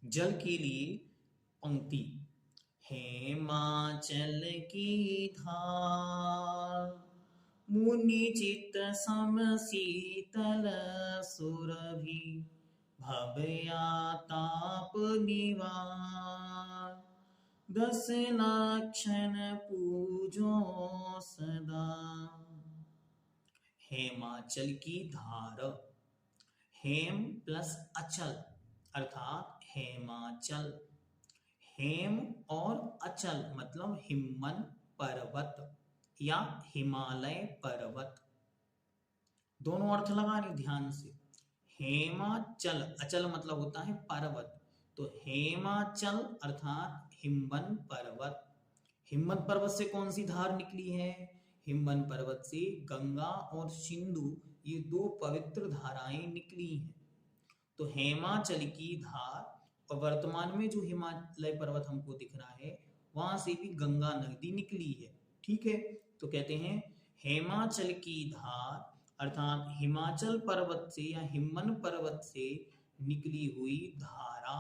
जल के लिए पंक्ति, हिमाचल की धार, मुनि चित सम शीतल सुरभि, भवया ताप निवार, दस लक्षण पूजो सदा। हेमाचल की धार, हेम प्लस अचल अर्थात हेमाचल। हेम और अचल मतलब हिमवन पर्वत या हिमालय पर्वत, दोनों अर्थ लगाने ध्यान से। हेमाचल, अचल मतलब होता है पर्वत, तो हेमाचल अर्थात हिमवन पर्वत। हिमवन पर्वत से कौन सी धार निकली है? हिमवन पर्वत से गंगा और सिंधु, ये दो पवित्र धाराएं निकली हैं। तो हेमाचल की धार, और वर्तमान में जो हिमालय पर्वत हमको दिख रहा है वहां से भी गंगा नदी निकली है। ठीक है, तो कहते हैं हेमाचल की धार अर्थात हिमाचल पर्वत से या हिमवन पर्वत से निकली हुई धारा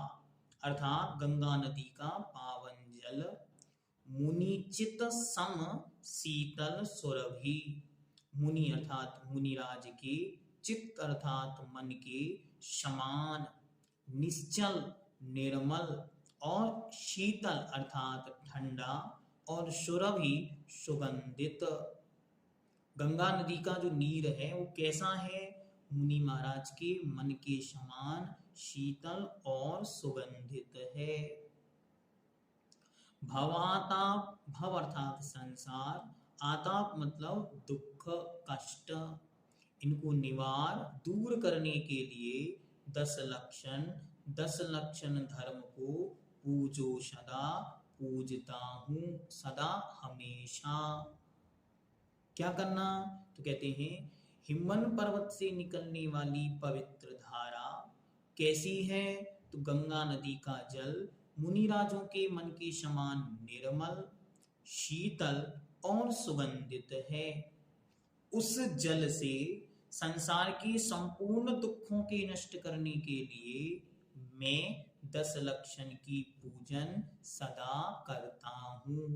अर्थात गंगा नदी का पावन जल, मुनिचित सम शीतल सुरभि, मुनि अर्थात मुनिराज के, चित्त अर्थात मन के, समान निश्चल निर्मल और शीतल अर्थात ठंडा और सुरभि सुगंधित। गंगा नदी का जो नीर है वो कैसा है? मुनि महाराज के मन के समान शीतल और सुगंधित है। भवाताप, भव अर्थात संसार, आताप मतलब दुख कष्ट, इनको निवार दूर करने के लिए 10 लक्षण धर्म को पूजो सदा, पूजता हूं सदा हमेशा। क्या करना? तो कहते हैं हिमवन पर्वत से निकलने वाली पवित्र धारा कैसी है? तो गंगा नदी का जल मुनिराजों के मन के समान निर्मल, शीतल और सुगंधित है। उस जल से संसार के संपूर्ण दुखों के नष्ट करने के लिए मैं 10 लक्षण की पूजन सदा करता हूँ।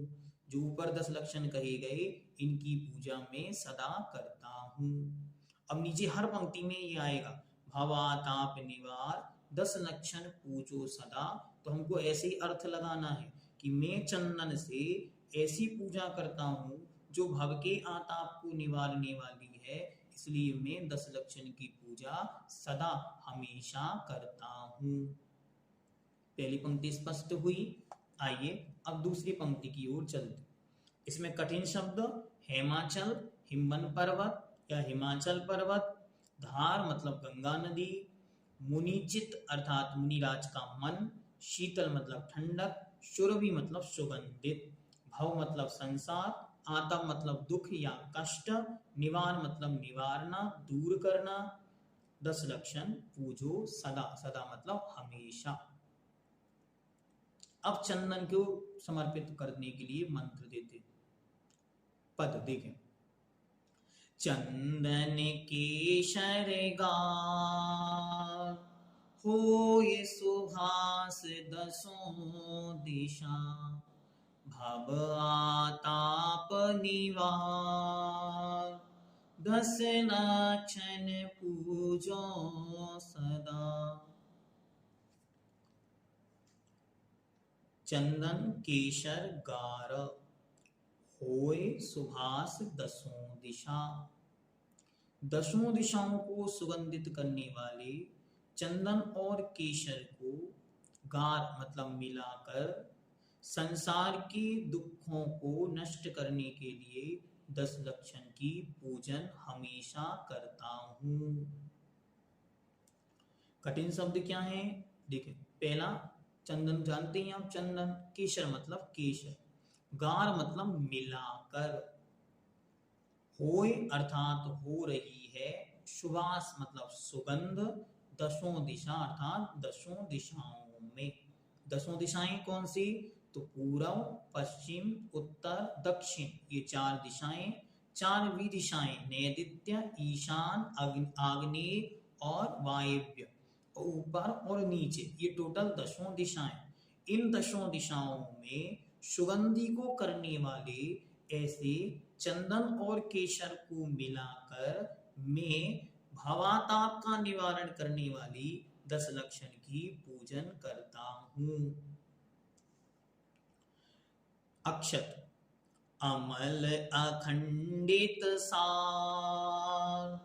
जो ऊपर 10 लक्षण कहे गए इनकी पूजा मैं सदा करता हूँ। अब नीचे हर पंक्ति में ये आएगा, भवाताप निवार 10 लक्षण पूजो सदा। तो हमको ऐसे ही अर्थ लगाना है कि मैं चंदन से ऐसी पूजा करता हूँ जो भव के आताप को निवारने वाली है, इसलिए मैं 10 लक्षण की पूजा सदा हमेशा करता हूँ। पहली पंक्ति स्पष्ट हुई। आइए अब दूसरी पंक्ति की ओर चलते। इसमें कठिन शब्द हेमाचल, हिमवन पर्वत या हिमाचल पर्वत, धार मतलब गंगा नदी, मुनिचित अर्थात मुनिराज का मन, शीतल मतलब ठंडक, सुरभि मतलब सुगंधित, भव मतलब संसार, आतम मतलब दुख या कष्ट, निवार मतलब निवारना दूर करना, 10 लक्षण पूजो सदा, सदा मतलब हमेशा। अब चंदन को समर्पित करने के लिए मंत्र देते। पद देखें, चंदन केशर गार, होय सुभाष दसों दिशा, भव आताप निवार, 10 लक्षण पूजो सदा। चंदन केशर गार, होय सुभाष दसों दिशा, दसों दिशाओं को सुगंधित करने वाले चंदन और केशर को गार मतलब मिलाकर संसार के दुखों को नष्ट करने के लिए 10 लक्षण की पूजन हमेशा करता हूं। कठिन शब्द क्या है? देखिए, पहला चंदन जानते हैं आप, चंदन, केशर मतलब केशर, गार मतलब मिलाकर, होय अर्थात हो रही है, सुवास मतलब सुगंध, दसों दिशा अर्थात 10 दिशाओं में। 10 दिशाएं कौन सी? तो पूर्व, पश्चिम, उत्तर, दक्षिण, ये 4 दिशाएं। 4वीं दिशाएं नैऋत्य, ईशान, आग्नेय और वायव्य, ऊपर और नीचे, ये टोटल 10 दिशाएं। इन 10 दिशाओं में सुगंधि को करने वाले ऐसे चंदन और केसर को मिलाकर मैं भवाताप का निवारण करने वाली 10 लक्षण की पूजन करता हूँ। अक्षत अमल अखंडित सार,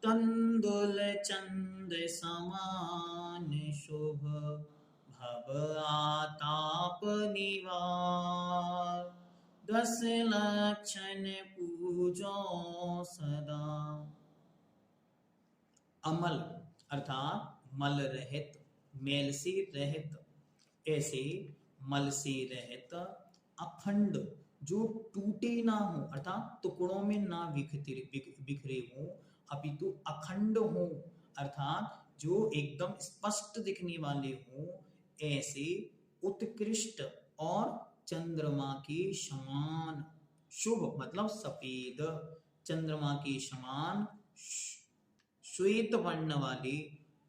तंदुल चंद समान शुभ, भव आताप निवार, 10 लक्षण पूजो सदा। अमल अर्थात मल रहित, मैल से रहित, ऐसे मल से रहित, अखंड जो टूटे ना हो अर्थात टुकड़ों में ना बिखरे हो, अपितु अखंड हो अर्थात जो एकदम स्पष्ट दिखने वाले हो, ऐसे उत्कृष्ट और चंद्रमा के समान, शुभ मतलब सफेद, चंद्रमा के समान श्वेत वर्ण वाले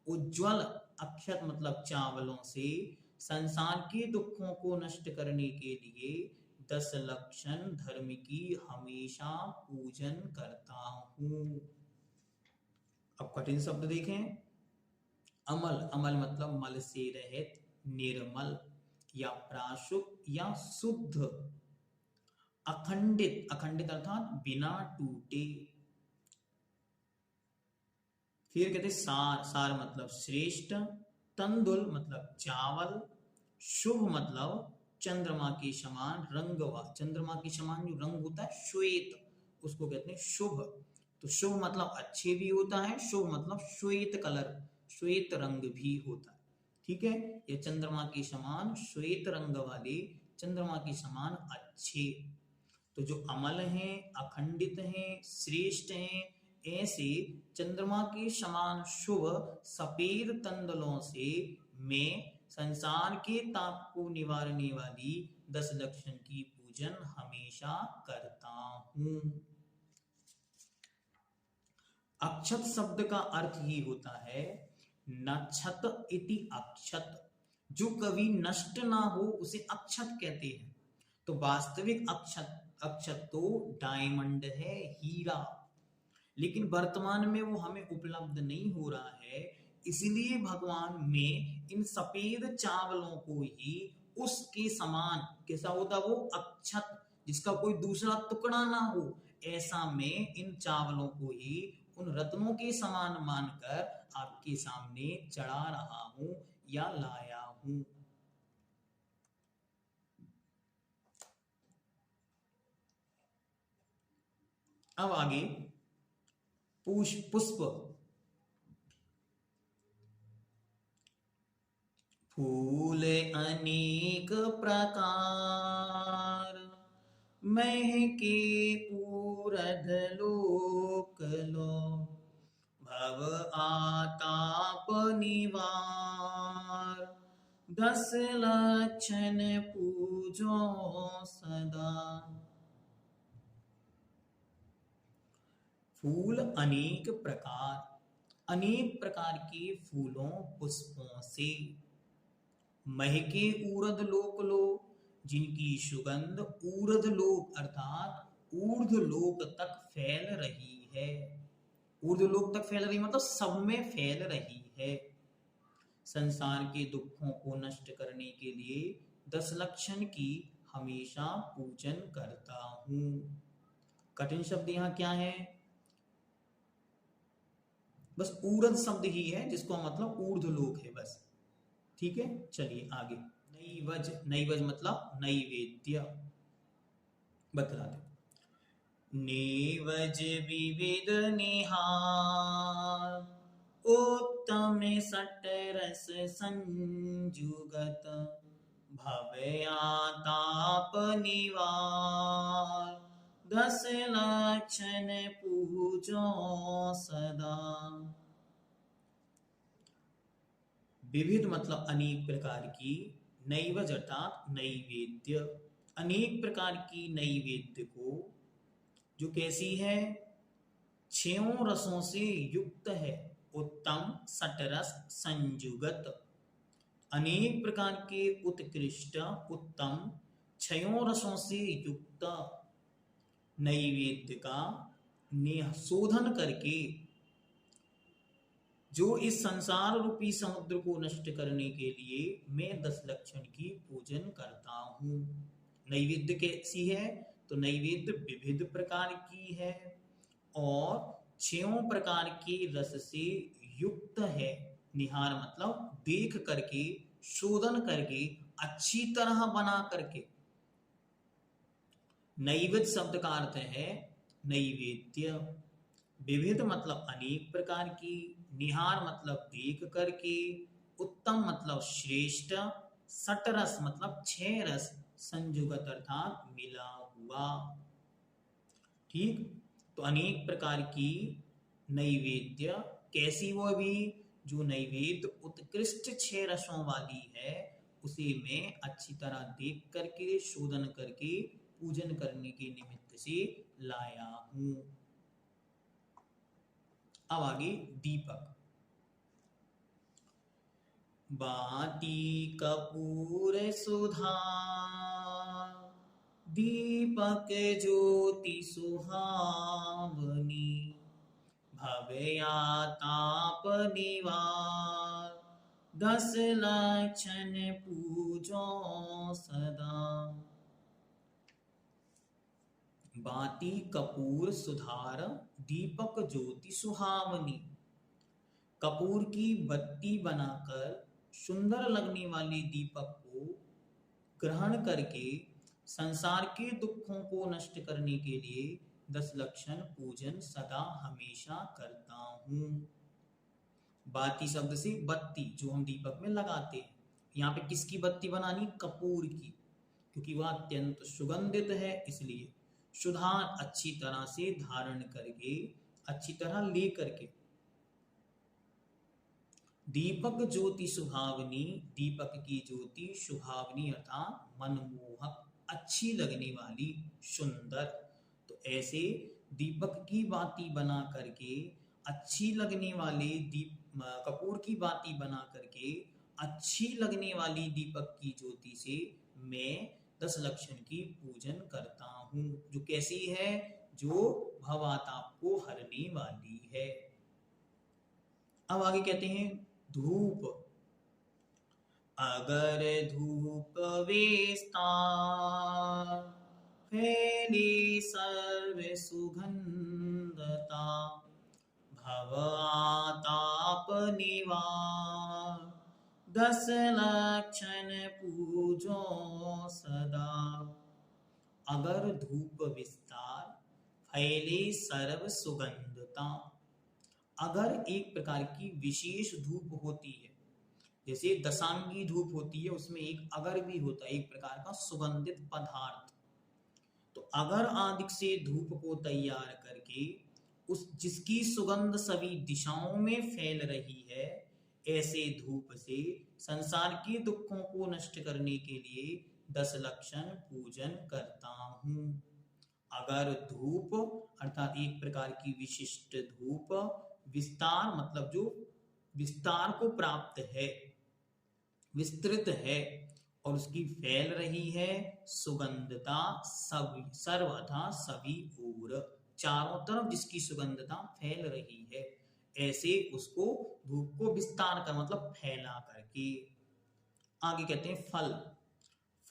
उज्ज्वल अक्षत मतलब चावलों से संसार के दुखों को नष्ट करने के लिए 10 लक्षण धर्म की हमेशा पूजन करता हूँ। अब कठिन शब्द देखें। अमल, अमल मतलब मल से रहित, निर्मल या प्राशुक या शुद्ध। अखंडित, अखंडित अर्थात बिना टूटे। फिर कहते सार, सार मतलब श्रेष्ठ। तंदुल मतलब चावल। शुभ मतलब चंद्रमा के समान रंगवा, चंद्रमा के समान जो रंग होता है श्वेत, उसको कहते हैं शुभ। तो शुभ मतलब अच्छे भी होता है, शुभ मतलब श्वेत कलर, श्वेत रंग भी होता है। ठीक है, ये चंद्रमा के समान श्वेत रंग वाले, चंद्रमा के समान अच्छे। तो जो अमल हैं, अखंडित हैं, श्रेष्ठ हैं, ऐसे चंद्रमा के समान शुभ सफेद तंदुलों से मैं संसार के ताप को निवारने वाली 10 लक्षण की पूजन हमेशा करता हूँ। अक्षत शब्द का अर्थ ही होता है नक्षत इति अक्षत, जो कभी नष्ट ना हो उसे अक्षत कहते हैं। तो वास्तविक अक्षत, अक्षत तो डायमंड है, हीरा, लेकिन वर्तमान में वो हमें उपलब्ध नहीं हो रहा है, इसलिए भगवान में इन सफेद चावलों को ही उसके समान, कैसा होता वो अक्षत जिसका कोई दूसरा टुकड़ा ना हो, ऐसा मैं इन चावलों को ही उन रत्नों के समान मानकर आपके सामने चढ़ा रहा हूं या लाया हूं। अब आगे पुष्प। फूल अनेक प्रकार, महके पूरध लोक लो, भव आताप निवार, 10 लक्षण पूजो सदा। फूल अनेक प्रकार, अनेक प्रकार के फूलों पुष्पों से, महके ऊर्ध लोक लो, जिनकी सुगंध ऊर्ध लोक अर्थात ऊर्ध लोक तक फैल रही है। ऊर्ध लोक तक फैल रही मतलब सब में फैल रही है। संसार के दुखों को नष्ट करने के लिए 10 लक्षण की हमेशा पूजन करता हूँ। कठिन शब्द यहाँ क्या है? बस ऊर्ध शब्द ही है जिसको मतलब ऊर्ध लोक है बस। ठीक है, चलिए आगे। नैवज, नैवज मतलब नैवेद्य, बतला दे। नैवज विविध निहार, उत्तम सटरस संजुगत, भवयाताप निवार, 10 लक्षण पूजो सदा। विविध मतलब अनेक प्रकार की, नैवज अर्थात नैवेद्य, अनेक प्रकार की नैवेद्य को जो कैसी है? 6 रसों से युक्त है उत्तम सटरस संयुगत, अनेक प्रकार के उत्कृष्ट उत्तम छयों रसों से युक्त नैवेद्य का शोधन करके जो इस संसार रूपी समुद्र को नष्ट करने के लिए मैं 10 लक्षण की पूजन करता हूँ। नैवेद्य कैसी है? तो नैवेद्य विविध प्रकार की है और 6 प्रकार के रस से युक्त है। निहार मतलब देख करके, शोधन करके, अच्छी तरह बना करके। नैवेद्य शब्द का अर्थ है नैवेद्य। विविध मतलब अनेक प्रकार की, निहार मतलब देख करके, उत्तम मतलब श्रेष्ठ, सटरस मतलब 6 रस, संयुगत अर्थात मिला हुआ। ठीक, तो अनेक प्रकार की नैवेद्य, कैसी वो भी? जो नैवेद्य उत्कृष्ट 6 रसों वाली है, उसे मैं अच्छी तरह देख करके, शोधन करके, पूजन करने के निमित्त से लाया हूं। अब आगे दीपक। बाती कपूर सुधा, दीपक ज्योति सुहावनी, भव्या ताप निवार, 10 लक्षण पूजो सदा। बाती कपूर सुधार, दीपक ज्योति सुहावनी। कपूर की बत्ती बनाकर सुंदर लगने वाले दीपक को ग्रहण करके संसार के दुखों को नष्ट करने के लिए 10 लक्षण पूजन सदा हमेशा करता हूँ। बाती शब्द से बत्ती, जो हम दीपक में लगाते हैं। यहाँ पे किसकी बत्ती बनानी? कपूर की, क्योंकि वह अत्यंत सुगंधित है। इसलिए सुधार अच्छी तरह से धारण करके, अच्छी तरह ले करके। दीपक ज्योति सुहावनी, दीपक की ज्योति सुहावनी अर्थात मनमोहक, अच्छी लगने वाली, सुंदर। तो ऐसे दीपक की बाती बना करके, अच्छी लगने वाले कपूर की बाती बना करके अच्छी लगने वाली दीपक की ज्योति से मैं 10 लक्षण की पूजन करता हूँ। जो कैसी है? जो भवताप को हरने वाली है। अब आगे कहते हैं धूप। अगर धूप विस्तार, फैली सर्व सुगंधता, भव आताप निवार, 10 लक्षण पूजो सदा। अगर धूप विस्तार, फैले सर्व सुगंधता। अगर एक प्रकार की विशेष धूप होती है, जैसे दशांगी धूप होती है, उसमें एक अगर भी होता है, एक प्रकार का सुगंधित पदार्थ। तो अगर आदि से धूप को तैयार करके उस जिसकी सुगंध सभी दिशाओं में फैल रही है, ऐसे धूप से संसार के दुखों को नष्ट करने के लिए 10 लक्षण पूजन करता हूँ। अगर धूप अर्थात एक प्रकार की विशिष्ट धूप, विस्तार मतलब जो विस्तार को प्राप्त है, विस्तृत है और उसकी फैल रही है सुगंधता, सभी सर्वथा सभी ओर, चारों तरफ जिसकी सुगंधता फैल रही है, ऐसे उसको धूप को विस्तार कर मतलब फैला करके। आगे कहते हैं फल।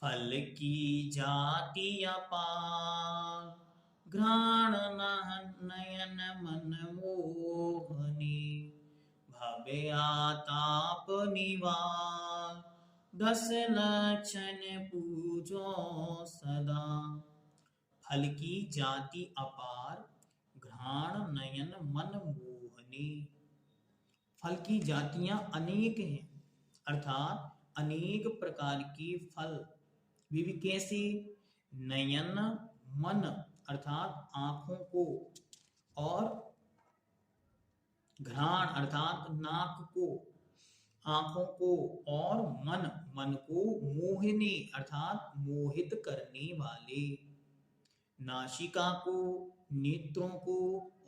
फल की जाति अपार, घ्राण नयन मन मोहनी, भव्या ताप निवार, 10 लक्षण पूजो सदा। फल की जाति अपार, घ्राण नयन मन मोहनी। फल की जातियां अनेक हैं, अर्थात अनेक प्रकार की फल। वे भी कैसे? नयन मन अर्थात आंखों को, और घ्राण अर्थात नाक को, आंखों को, और मन मन को, मोहिनी अर्थात मोहित करने वाले। नासिका को, नेत्रों को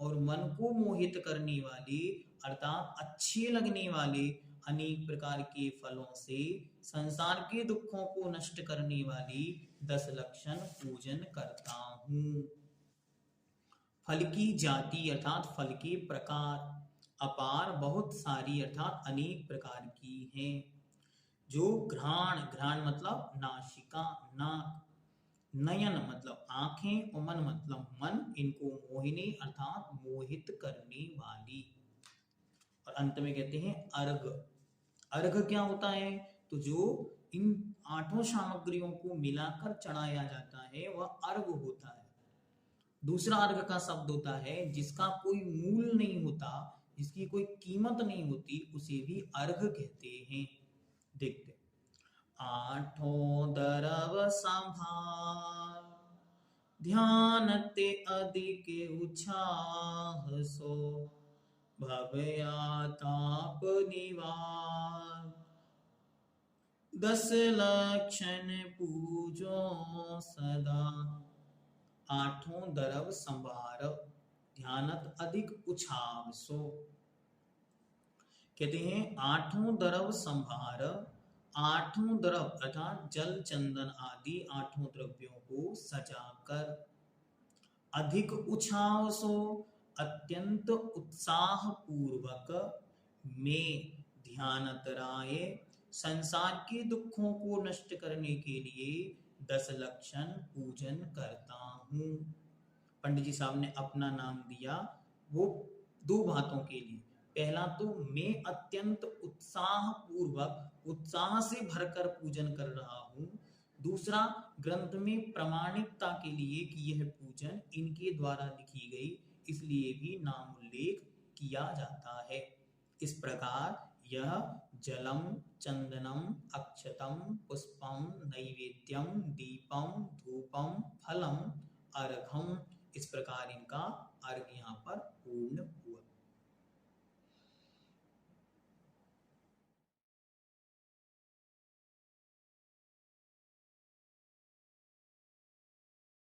और मन को मोहित करने वाले अर्थात अच्छे लगने वाले अनेक प्रकार के फलों से संसार के दुखों को नष्ट करने वाली 10 लक्षण पूजन करता हूँ। फल की जाति अर्थात फल के प्रकार अपार बहुत सारी अर्थात अनेक प्रकार की हैं। जो घ्राण घ्राण मतलब नासिका नाक, नयन मतलब आंखें, और मन मतलब मन, इनको मोहिनी अर्थात मोहित करने वाली। और अंत में कहते हैं अर्घ। अर्घ क्या होता है? तो जो इन 8 सामग्रियों को मिलाकर चढ़ाया जाता है वह अर्घ होता है। दूसरा अर्घ का शब्द होता है जिसका कोई मूल नहीं होता, जिसकी कोई कीमत नहीं होती, उसे भी अर्घ कहते हैं। देखते 8 दरव संभार ध्यान ते अधिक उत्साह सो भवयाताप निवार 10 लक्षण पूजो सदा। 8 दरव संभार ध्यानत अधिक उछाव सो। कहते हैं 8 दरव संभार, 8 द्रव अर्थात जल चंदन आदि 8 द्रव्यों को सजाकर, अधिक उछाव सो अत्यंत उत्साह पूर्वक में ध्यानतराय संसार के दुखों को नष्ट करने के लिए 10 लक्षण पूजन करता हूँ। पंडित जी साहब ने अपना नाम दिया वो 2 बातों के लिए। पहला तो मैं अत्यंत उत्साह पूर्वक उत्साह से भरकर पूजन कर रहा हूँ। दूसरा ग्रंथ में प्रमाणिकता के लिए कि यह पूजन इनके द्वारा लिखी गई, इसलिए भी नाम उल्लेख किया जाता है। इस प्रकार यह जलम चंदनम अक्षतम पुष्पम नैवेद्यम दीपम धूपम फलम अर्घम, इस प्रकार इनका अर्घ यहाँ पर पूर्ण